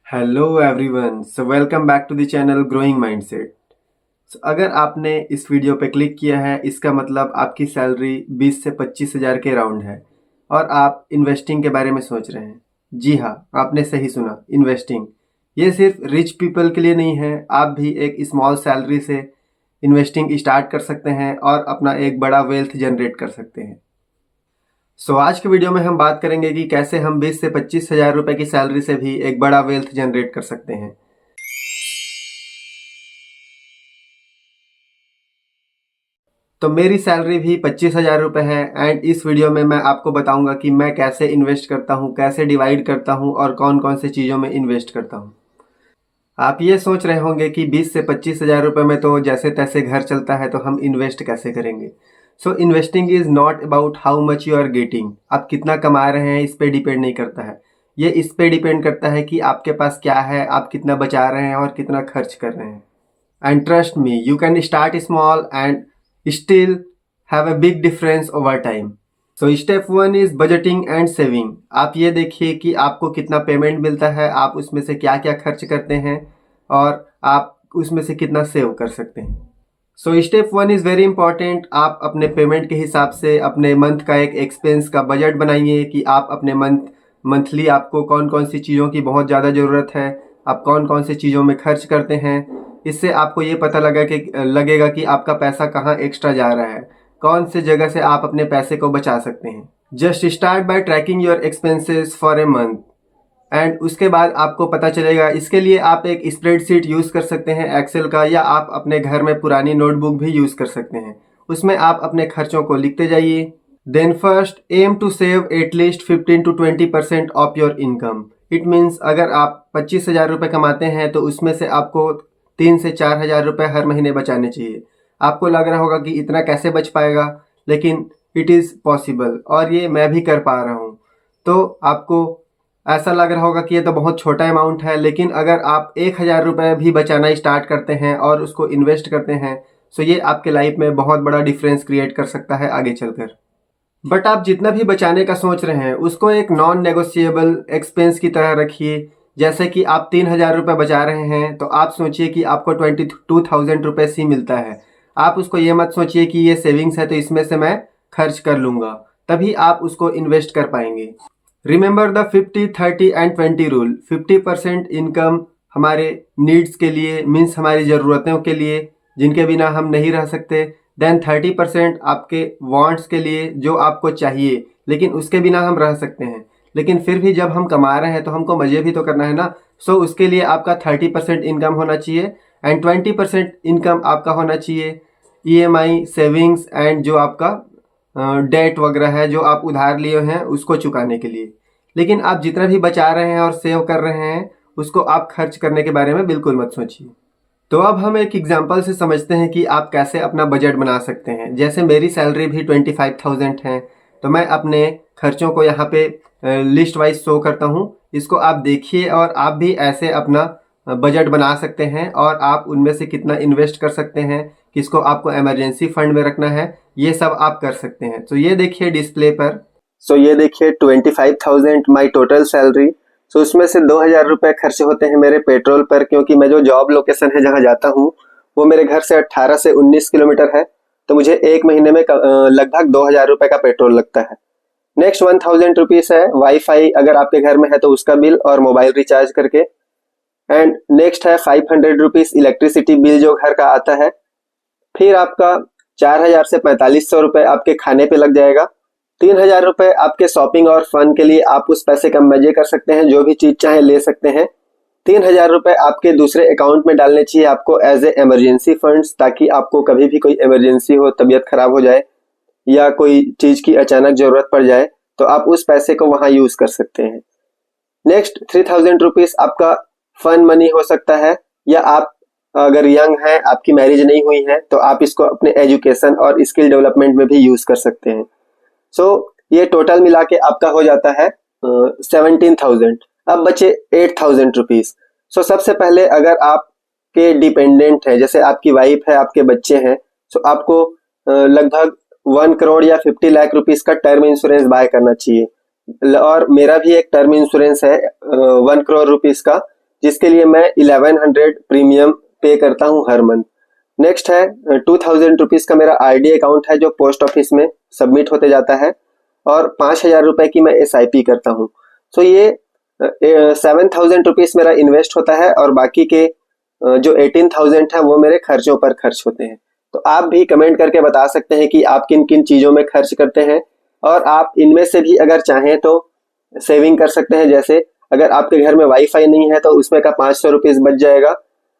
Hello everyone, so welcome back to the channel growing mindset. अगर आपने इस video पे क्लिक किया है, इसका मतलब आपकी सैलरी 20 से 25 हज़ार के राउंड है और आप इन्वेस्टिंग के बारे में सोच रहे हैं। जी हाँ, आपने सही सुना, इन्वेस्टिंग। ये सिर्फ रिच पीपल के लिए नहीं है, आप भी एक स्मॉल सैलरी से इन्वेस्टिंग स्टार्ट कर सकते हैं और अपना एक बड़ा वेल्थ जनरेट कर सकते हैं। आज के वीडियो में हम बात करेंगे कि कैसे हम 20 से 25 हज़ार रुपए की सैलरी से भी एक बड़ा वेल्थ जनरेट कर सकते हैं। तो मेरी सैलरी भी 25 हज़ार रुपये है एंड इस वीडियो में मैं आपको बताऊंगा कि मैं कैसे इन्वेस्ट करता हूँ, कैसे डिवाइड करता हूँ और कौन कौन से चीज़ों में इन्वेस्ट करता हूँ। आप ये सोच रहे होंगे कि 20 से 25 हज़ार रुपये में तो जैसे तैसे घर चलता है, तो हम इन्वेस्ट कैसे करेंगे। Investing is not about how much you are getting. आप कितना कमा रहे हैं इस पे डिपेंड नहीं करता है, ये इस पे डिपेंड करता है कि आपके पास क्या है, आप कितना बचा रहे हैं और कितना खर्च कर रहे हैं। And trust me, you can start small and still have a big difference over time. Step one is budgeting and saving. आप ये देखिए कि आपको कितना पेमेंट मिलता है, आप उसमें से क्या क्या खर्च करते हैं और आप उसमें से कितना सेव कर सकते हैं। Step one is very important. आप अपने पेमेंट के हिसाब से अपने मंथ का एक एक्सपेंस का बजट बनाइए कि आप अपने मंथली आपको कौन कौन सी चीज़ों की बहुत ज़्यादा ज़रूरत है, आप कौन कौन सी चीज़ों में खर्च करते हैं। इससे आपको ये पता लगेगा कि आपका पैसा कहाँ एक्स्ट्रा जा रहा है, कौन से जगह से आप अपने पैसे को बचा सकते हैं। Just start by trekking your expenses for a month and उसके बाद आपको पता चलेगा। इसके लिए आप एक स्प्रेडशीट यूज़ कर सकते हैं एक्सेल का, या आप अपने घर में पुरानी नोटबुक भी यूज़ कर सकते हैं। उसमें आप अपने खर्चों को लिखते जाइए। Then first aim to save at least 15 to 20% of your income. It means अगर आप 25 हज़ार रुपये कमाते हैं तो उसमें से आपको 3 से 4 हज़ार रुपये हर महीने बचाने चाहिए। आपको लग रहा होगा कि इतना कैसे बच पाएगा, लेकिन इट इज़ पॉसिबल और ये मैं भी कर पा रहा हूँ। तो आपको ऐसा लग रहा होगा कि ये तो बहुत छोटा अमाउंट है, लेकिन अगर आप 1 हज़ार रुपये भी बचाना स्टार्ट करते हैं और उसको इन्वेस्ट करते हैं, तो ये आपके लाइफ में बहुत बड़ा डिफरेंस क्रिएट कर सकता है आगे चलकर। बट आप जितना भी बचाने का सोच रहे हैं उसको एक नॉन नेगोशिएबल एक्सपेंस की तरह रखिए। जैसे कि आप 3 हज़ार रुपये बचा रहे हैं तो आप सोचिए कि आपको 22,000 रुपीज़ ही मिलता है। आप उसको ये मत सोचिए कि ये सेविंग्स है तो इसमें से मैं खर्च कर लूँगा, तभी आप उसको इन्वेस्ट कर पाएंगे। Remember the 50 30 and 20 rule. 50% income हमारे नीड्स के लिए, मीन्स हमारी ज़रूरतों के लिए जिनके बिना हम नहीं रह सकते। देन 30% आपके वांट्स के लिए, जो आपको चाहिए लेकिन उसके बिना हम रह सकते हैं, लेकिन फिर भी जब हम कमा रहे हैं तो हमको मज़े भी तो करना है ना। उसके लिए आपका 30% इनकम होना चाहिए एंड 20% इनकम आपका होना चाहिए ईएमआई, सेविंग्स एंड जो आपका डेट वगैरह है, जो आप उधार लिए हैं उसको चुकाने के लिए। लेकिन आप जितना भी बचा रहे हैं और सेव कर रहे हैं उसको आप खर्च करने के बारे में बिल्कुल मत सोचिए। तो अब हम एक एग्जांपल से समझते हैं कि आप कैसे अपना बजट बना सकते हैं। जैसे मेरी सैलरी भी 25,000 है, तो मैं अपने खर्चों को यहाँ पे लिस्ट वाइज शो करता हूँ। इसको आप देखिए और आप भी ऐसे अपना बजट बना सकते हैं और आप उनमें से कितना इन्वेस्ट कर सकते हैं, किसको आपको इमरजेंसी फंड में रखना है, ये सब आप कर सकते हैं। तो ये देखिए डिस्प्ले पर। ये देखिए 25,000 माई टोटल सैलरी। उसमें से 2,000 रुपये खर्च होते हैं मेरे पेट्रोल पर, क्योंकि मैं जो जॉब लोकेशन है जहाँ जाता हूँ वो मेरे घर से 18 से 19 किलोमीटर है, तो मुझे एक महीने में लगभग 2,000 रुपये का पेट्रोल लगता है। नेक्स्ट 1,000 रुपीज़ है वाईफाई, अगर आपके घर में है तो उसका बिल और मोबाइल रिचार्ज करके। एंड नेक्स्ट है 500 रुपीज़ इलेक्ट्रिसिटी बिल जो घर का आता है। फिर आपका 4,000 से 4,500 रुपये आपके खाने पे लग जाएगा। 3,000 रुपये आपके शॉपिंग और फन के लिए, आप उस पैसे का मजे कर सकते हैं, जो भी चीज चाहे ले सकते हैं। 3,000 रुपये आपके दूसरे अकाउंट में डालने चाहिए आपको एज ए इमरजेंसी फंड्स, ताकि आपको कभी भी कोई इमरजेंसी हो, तबीयत खराब हो जाए या कोई चीज की अचानक जरूरत पड़ जाए तो आप उस पैसे को वहां यूज कर सकते हैं। नेक्स्ट 3,000 रुपीज आपका फन मनी हो सकता है, या आप अगर यंग हैं, आपकी मैरिज नहीं हुई है, तो आप इसको अपने एजुकेशन और स्किल डेवलपमेंट में भी यूज कर सकते हैं। ये टोटल मिला के आपका हो जाता है 17,000। अब बचे 8,000 रुपीज। सबसे पहले अगर आपके डिपेंडेंट है, जैसे आपकी वाइफ है, आपके बच्चे हैं, आपको लगभग 1 करोड़ या 50 लाख रुपीज का टर्म इंश्योरेंस बाय करना चाहिए। और मेरा भी एक टर्म इंश्योरेंस है 1 करोड़ रुपीज का, जिसके लिए मैं 1100 प्रीमियम पे करता हूँ हर मंथ। नेक्स्ट है 2000 रुपीज़ का मेरा आरडी अकाउंट है जो पोस्ट ऑफिस में सबमिट होते जाता है, और 5000 रुपये की मैं एसआईपी करता हूँ। सो ये 7000 रुपीज़ मेरा इन्वेस्ट होता है, और बाकी के जो 18,000 है वो मेरे खर्चों पर खर्च होते हैं। तो आप भी कमेंट करके बता सकते हैं कि आप किन किन चीज़ों में खर्च करते हैं, और आप इनमें से भी अगर चाहें तो सेविंग कर सकते हैं। जैसे अगर आपके घर में वाईफाई नहीं है तो उसमें का 500 रुपीज़ बच जाएगा,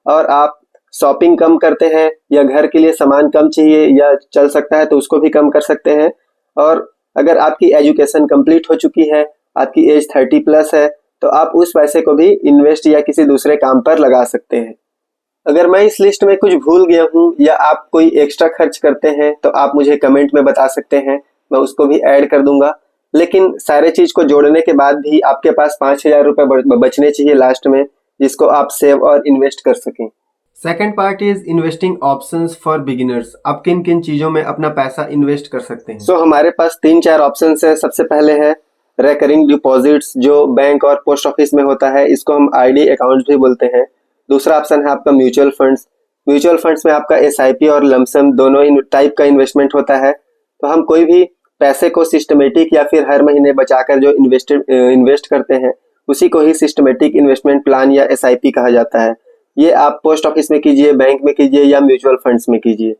और आप शॉपिंग कम करते हैं या घर के लिए सामान कम चाहिए या चल सकता है तो उसको भी कम कर सकते हैं। और अगर आपकी एजुकेशन कंप्लीट हो चुकी है, आपकी एज 30+ है, तो आप उस पैसे को भी इन्वेस्ट या किसी दूसरे काम पर लगा सकते हैं। अगर मैं इस लिस्ट में कुछ भूल गया हूँ या आप कोई एक्स्ट्रा खर्च करते हैं तो आप मुझे कमेंट में बता सकते हैं, मैं उसको भी ऐड कर दूंगा। लेकिन सारे चीज़ को जोड़ने के बाद भी आपके पास 5000 रुपये बचने चाहिए लास्ट में, जिसको आप सेव और इन्वेस्ट कर सकें। Second part is investing options for beginners. आप किन किन चीज़ों में अपना पैसा इन्वेस्ट कर सकते हैं। हमारे पास 3-4 ऑप्शंस है। सबसे पहले है रेकरिंग डिपॉजिट्स, जो बैंक और पोस्ट ऑफिस में होता है, इसको हम आईडी अकाउंट भी बोलते हैं। दूसरा ऑप्शन है आपका म्यूचुअल फंड्स। म्यूचुअल फंड्स में आपका एसआईपी और लमसम दोनों ही टाइप का इन्वेस्टमेंट होता है। तो हम कोई भी पैसे को सिस्टमेटिक या फिर हर महीने बचाकर जो इन्वेस्ट करते हैं उसी को ही सिस्टमेटिक इन्वेस्टमेंट प्लान या एसआईपी कहा जाता है। ये आप पोस्ट ऑफिस में कीजिए, बैंक में कीजिए या म्यूचुअल फंड्स में कीजिए।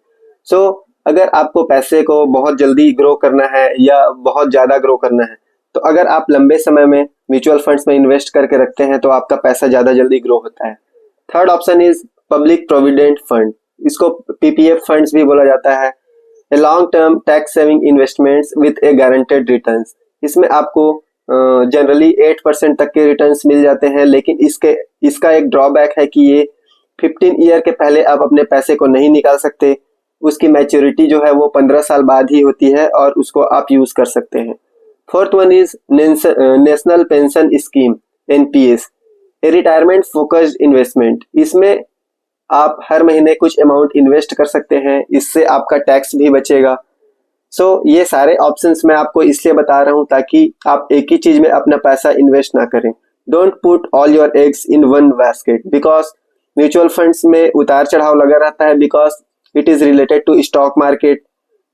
अगर आपको पैसे को बहुत जल्दी ग्रो करना है या बहुत ज़्यादा ग्रो करना है, तो अगर आप लंबे समय में म्यूचुअल फंड्स में इन्वेस्ट करके रखते हैं तो आपका पैसा ज़्यादा जल्दी ग्रो होता है। Third option is public provident fund, इसको पीपीएफ फंड्स भी बोला जाता है। A long term tax saving investments with A guaranteed returns. इसमें आपको जनरली 8% तक के रिटर्न्स मिल जाते हैं, लेकिन इसका एक ड्रॉबैक है कि ये 15 ईयर के पहले आप अपने पैसे को नहीं निकाल सकते। उसकी मैच्योरिटी जो है वो 15 साल बाद ही होती है और उसको आप यूज़ कर सकते हैं। Fourth one is national pension scheme, NPS, A retirement focused investment. इसमें आप हर महीने कुछ अमाउंट इन्वेस्ट कर सकते हैं, इससे आपका टैक्स भी बचेगा। ये सारे ऑप्शंस मैं आपको इसलिए बता रहा हूँ ताकि आप एक ही चीज में अपना पैसा इन्वेस्ट ना करें। Don't put all your eggs in one basket, because mutual funds में उतार चढ़ाव लगा रहता है, because it is related to stock market.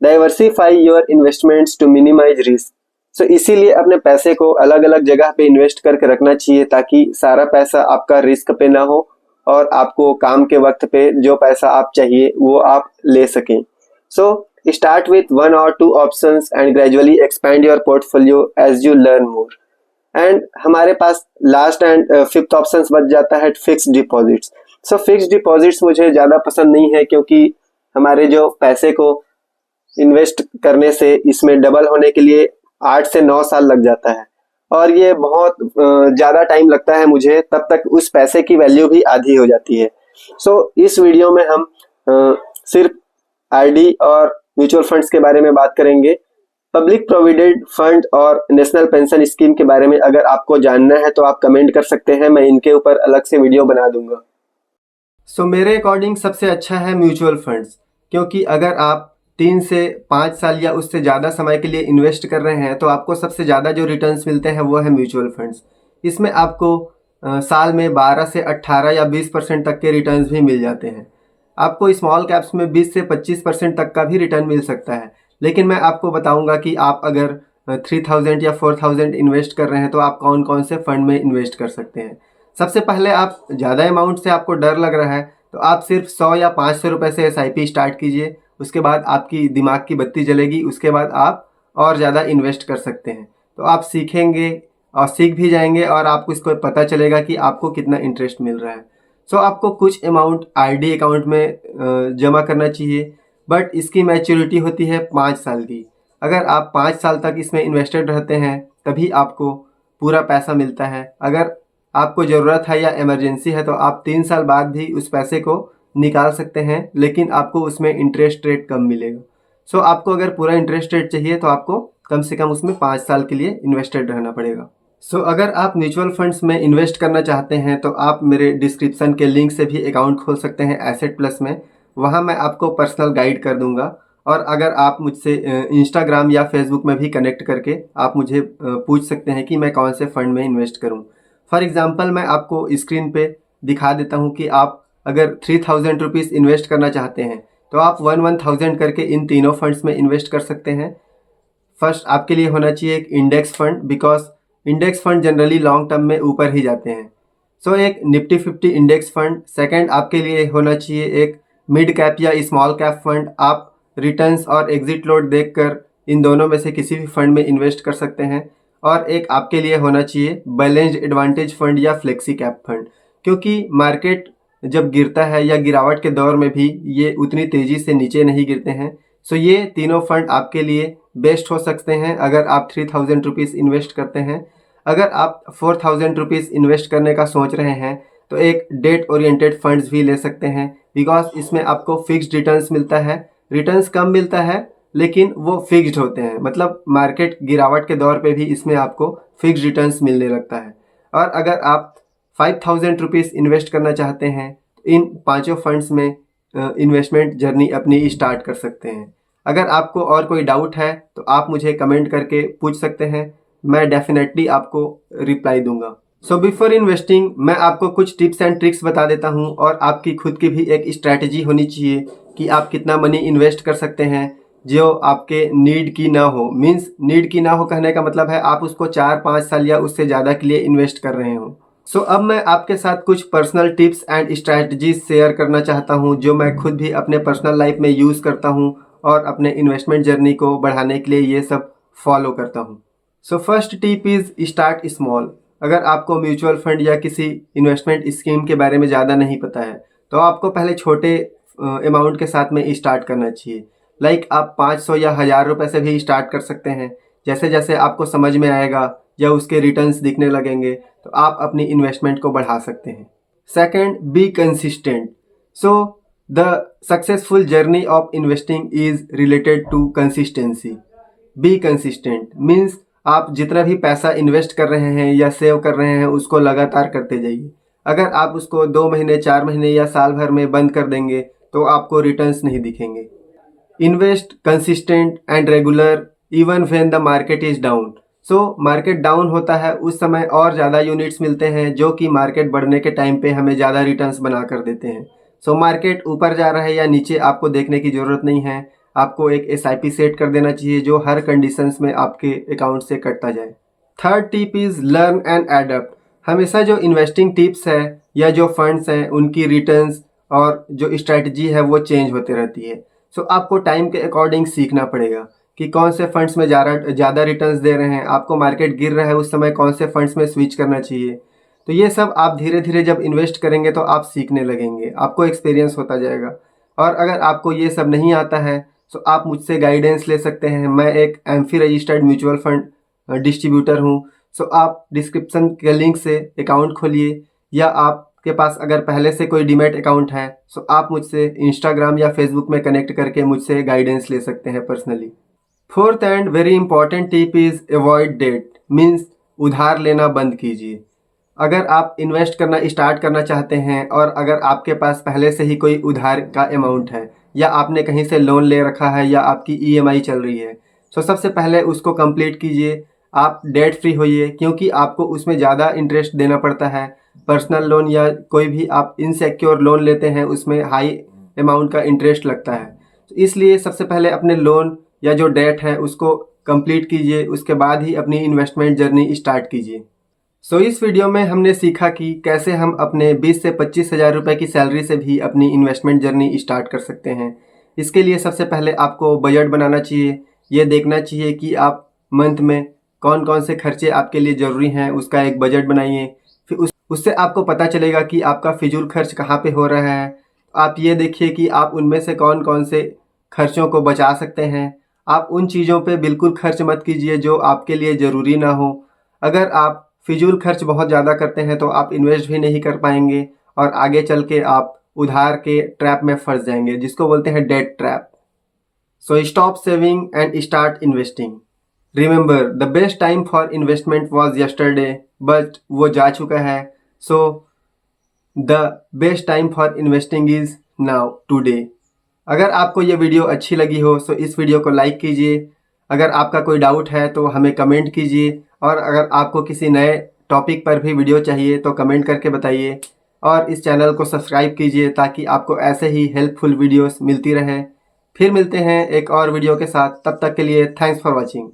Diversify your investments to minimise risk. इसीलिए अपने पैसे को अलग अलग जगह पे इन्वेस्ट करके रखना चाहिए ताकि सारा पैसा आपका रिस्क पे ना हो और आपको काम के वक्त पे जो पैसा आप चाहिए वो आप ले सकें। Start with 1 or 2 options and gradually expand your portfolio as you learn more. And हमारे पास लास्ट एंड फिफ्थ ऑप्शन बच जाता है फिक्स्ड डिपॉजिट्स। फिक्स्ड डिपॉजिट्स मुझे ज़्यादा पसंद नहीं है क्योंकि हमारे जो पैसे को इन्वेस्ट करने से इसमें डबल होने के लिए 8 से 9 साल लग जाता है, और ये बहुत ज़्यादा टाइम लगता है मुझे, तब तक उस पैसे की वैल्यू भी आधी हो जाती है। इस वीडियो में हम सिर्फ आरडी और म्यूचुअल फंड्स के बारे में बात करेंगे। पब्लिक प्रोविडेंट फंड और नेशनल पेंशन स्कीम के बारे में अगर आपको जानना है तो आप कमेंट कर सकते हैं, मैं इनके ऊपर अलग से वीडियो बना दूंगा। मेरे अकॉर्डिंग सबसे अच्छा है म्यूचुअल फंड्स, क्योंकि अगर आप 3 से 5 साल या उससे ज़्यादा समय के लिए इन्वेस्ट कर रहे हैं तो आपको सबसे ज़्यादा जो रिटर्न्स मिलते हैं वो है म्यूचुअल फंड्स। इसमें आपको साल में 12 से 18 या 20% तक के रिटर्न्स भी मिल जाते हैं। आपको स्मॉल कैप्स में 20 से 25% तक का भी रिटर्न मिल सकता है, लेकिन मैं आपको बताऊंगा कि आप अगर 3000 या 4000 इन्वेस्ट कर रहे हैं तो आप कौन कौन से फंड में इन्वेस्ट कर सकते हैं। सबसे पहले आप ज़्यादा अमाउंट से आपको डर लग रहा है तो आप सिर्फ 100 या 500 रुपये से एसआईपी स्टार्ट कीजिए, उसके बाद आपकी दिमाग की बत्ती जलेगी, उसके बाद आप और ज़्यादा इन्वेस्ट कर सकते हैं। तो आप सीखेंगे और सीख भी जाएंगे और आपको इसको पता चलेगा कि आपको कितना इंटरेस्ट मिल रहा है। आपको कुछ अमाउंट आरडी अकाउंट में जमा करना चाहिए, बट इसकी मैच्योरिटी होती है 5 साल की। अगर आप 5 साल तक इसमें इन्वेस्टेड रहते हैं तभी आपको पूरा पैसा मिलता है। अगर आपको ज़रूरत है या इमरजेंसी है तो आप 3 साल बाद भी उस पैसे को निकाल सकते हैं, लेकिन आपको उसमें इंटरेस्ट रेट कम मिलेगा। आपको अगर पूरा इंटरेस्ट रेट चाहिए तो आपको कम से कम उसमें 5 साल के लिए इन्वेस्टेड रहना पड़ेगा। अगर आप म्यूचुअल फंड्स में इन्वेस्ट करना चाहते हैं तो आप मेरे डिस्क्रिप्शन के लिंक से भी अकाउंट खोल सकते हैं एसेट प्लस में, वहाँ मैं आपको पर्सनल गाइड कर दूंगा। और अगर आप मुझसे इंस्टाग्राम या फेसबुक में भी कनेक्ट करके आप मुझे पूछ सकते हैं कि मैं कौन से फ़ंड में इन्वेस्ट करूं। फॉर एग्जाम्पल मैं आपको स्क्रीन पे दिखा देता हूँ कि आप अगर 3000 रुपीज़ इन्वेस्ट करना चाहते हैं तो आप 1,000 करके इन तीनों फंड्स में इन्वेस्ट कर सकते हैं। फर्स्ट आपके लिए होना चाहिए एक index fund, because index fund generally long term में ऊपर ही जाते हैं। सो एक निफ्टी 50 इंडेक्स फंड। सेकंड आपके लिए होना चाहिए एक मिड कैप या स्मॉल कैप फंड। आप रिटर्न्स और एग्जिट लोड देखकर इन दोनों में से किसी भी फंड में इन्वेस्ट कर सकते हैं। और एक आपके लिए होना चाहिए बैलेंस्ड एडवांटेज फंड या फ्लेक्सी कैप फंड, क्योंकि मार्केट जब गिरता है या गिरावट के दौर में भी ये उतनी तेज़ी से नीचे नहीं गिरते हैं। सो ये तीनों फंड आपके लिए बेस्ट हो सकते हैं अगर आप 3000 रुपीज़ इन्वेस्ट करते हैं। अगर आप 4000 रुपीज़ इन्वेस्ट करने का सोच रहे हैं तो एक डेट ओरिएंटेड फंड्स भी ले सकते हैं, बिकॉज इसमें आपको फिक्स्ड रिटर्न्स मिलता है। रिटर्न्स कम मिलता है लेकिन वो फिक्स्ड होते हैं, मतलब मार्केट गिरावट के दौर पे भी इसमें आपको फिक्स्ड रिटर्न्स मिलने लगता है। और अगर आप 5000 रुपीज़ इन्वेस्ट करना चाहते हैं तो इन पांचों फंड्स में इन्वेस्टमेंट जर्नी अपनी स्टार्ट कर सकते हैं। अगर आपको और कोई डाउट है तो आप मुझे कमेंट करके पूछ सकते हैं, मैं डेफिनेटली आपको रिप्लाई दूंगा। सो बिफोर इन्वेस्टिंग मैं आपको कुछ टिप्स एंड ट्रिक्स बता देता हूं, और आपकी खुद की भी एक स्ट्रैटेजी होनी चाहिए कि आप कितना मनी इन्वेस्ट कर सकते हैं जो आपके नीड की ना हो। मीन्स नीड की ना हो कहने का मतलब है आप उसको 4-5 साल या उससे ज़्यादा के लिए इन्वेस्ट कर रहे हो। सो अब मैं आपके साथ कुछ personal tips and strategies share करना चाहता हूं जो मैं खुद भी अपने पर्सनल लाइफ में यूज़ करता हूं और अपने इन्वेस्टमेंट जर्नी को बढ़ाने के लिए ये सब फॉलो करता हूँ। So first tip is start small. अगर आपको म्यूचुअल फंड या किसी इन्वेस्टमेंट स्कीम के बारे में ज़्यादा नहीं पता है तो आपको पहले छोटे अमाउंट के साथ में स्टार्ट करना चाहिए। लाइक आप 500 या 1000 रुपये से भी स्टार्ट कर सकते हैं। जैसे जैसे आपको समझ में आएगा या उसके रिटर्न्स दिखने लगेंगे तो आप अपनी इन्वेस्टमेंट को बढ़ा सकते हैं। Second, be consistent. So the successful journey of investing is related to consistency. Be consistent means आप जितना भी पैसा इन्वेस्ट कर रहे हैं या सेव कर रहे हैं उसको लगातार करते जाइए। अगर आप उसको 2 महीने, 4 महीने या साल भर में बंद कर देंगे तो आपको रिटर्न्स नहीं दिखेंगे। Invest consistent and regular even when the market is down. So market down होता है उस समय और ज़्यादा यूनिट्स मिलते हैं जो कि मार्केट बढ़ने के टाइम पे हमें ज़्यादा रिटर्न्स बना कर देते हैं। सो मार्केट ऊपर जा रहा है या नीचे आपको देखने की ज़रूरत नहीं है। आपको एक SIP सेट कर देना चाहिए जो हर कंडीशंस में आपके अकाउंट से कटता जाए। Third tip is learn and adapt. हमेशा जो इन्वेस्टिंग टिप्स है या जो फंड्स हैं उनकी रिटर्न्स और जो स्ट्रैटेजी है वो चेंज होते रहती है। सो आपको टाइम के अकॉर्डिंग सीखना पड़ेगा कि कौन से फंड्स में ज़्यादा रिटर्न्स दे रहे हैं। आपको मार्केट गिर रहा है उस समय कौन से फंड्स में स्विच करना चाहिए। तो ये सब आप धीरे धीरे जब इन्वेस्ट करेंगे तो आप सीखने लगेंगे, आपको एक्सपीरियंस होता जाएगा। और अगर आपको ये सब नहीं आता है तो आप मुझसे गाइडेंस ले सकते हैं। मैं एक AMFI registered mutual fund distributor हूँ। सो आप डिस्क्रिप्शन के लिंक से अकाउंट खोलिए, या आपके पास अगर पहले से कोई डीमैट अकाउंट है तो आप मुझसे इंस्टाग्राम या फेसबुक में कनेक्ट करके मुझसे गाइडेंस ले सकते हैं personally. Fourth and very important tip is avoid debt. Means उधार लेना बंद कीजिए। अगर आप इन्वेस्ट करना स्टार्ट करना चाहते हैं और अगर आपके पास पहले से ही कोई उधार का अमाउंट है या आपने कहीं से लोन ले रखा है या आपकी EMI चल रही है, तो सबसे पहले उसको कंप्लीट कीजिए। आप डेट फ्री होइए, क्योंकि आपको उसमें ज़्यादा इंटरेस्ट देना पड़ता है। पर्सनल लोन या कोई भी आप इनसिक्योर लोन लेते हैं उसमें हाई अमाउंट का इंटरेस्ट लगता है। तो इसलिए सबसे पहले अपने लोन या जो डेट है उसको कंप्लीट कीजिए, उसके बाद ही अपनी इन्वेस्टमेंट जर्नी स्टार्ट कीजिए। सो इस वीडियो में हमने सीखा कि कैसे हम अपने 20 से 25 हज़ार रुपये की सैलरी से भी अपनी इन्वेस्टमेंट जर्नी स्टार्ट कर सकते हैं। इसके लिए सबसे पहले आपको बजट बनाना चाहिए। ये देखना चाहिए कि आप मंथ में कौन कौन से खर्चे आपके लिए ज़रूरी हैं, उसका एक बजट बनाइए। फिर उससे आपको पता चलेगा कि आपका फिजूल खर्च कहाँ पे हो रहा है। आप ये देखिए कि आप उनमें से कौन कौन से खर्चों को बचा सकते हैं। आप उन चीज़ों पे बिल्कुल खर्च मत कीजिए जो आपके लिए ज़रूरी ना हो। अगर आप फिजूल खर्च बहुत ज़्यादा करते हैं तो आप इन्वेस्ट भी नहीं कर पाएंगे और आगे चल के आप उधार के ट्रैप में फंस जाएंगे, जिसको बोलते हैं debt trap. So stop saving and start investing. Remember the best time for investment was yesterday, but वो जा चुका है। So the best time for investing is now, today. अगर आपको ये वीडियो अच्छी लगी हो तो इस वीडियो को लाइक कीजिए। अगर आपका कोई डाउट है तो हमें कमेंट कीजिए, और अगर आपको किसी नए टॉपिक पर भी वीडियो चाहिए तो कमेंट करके बताइए और इस चैनल को सब्सक्राइब कीजिए ताकि आपको ऐसे ही हेल्पफुल वीडियोस मिलती रहे। फिर मिलते हैं एक और वीडियो के साथ, तब तक के लिए थैंक्स फॉर वॉचिंग।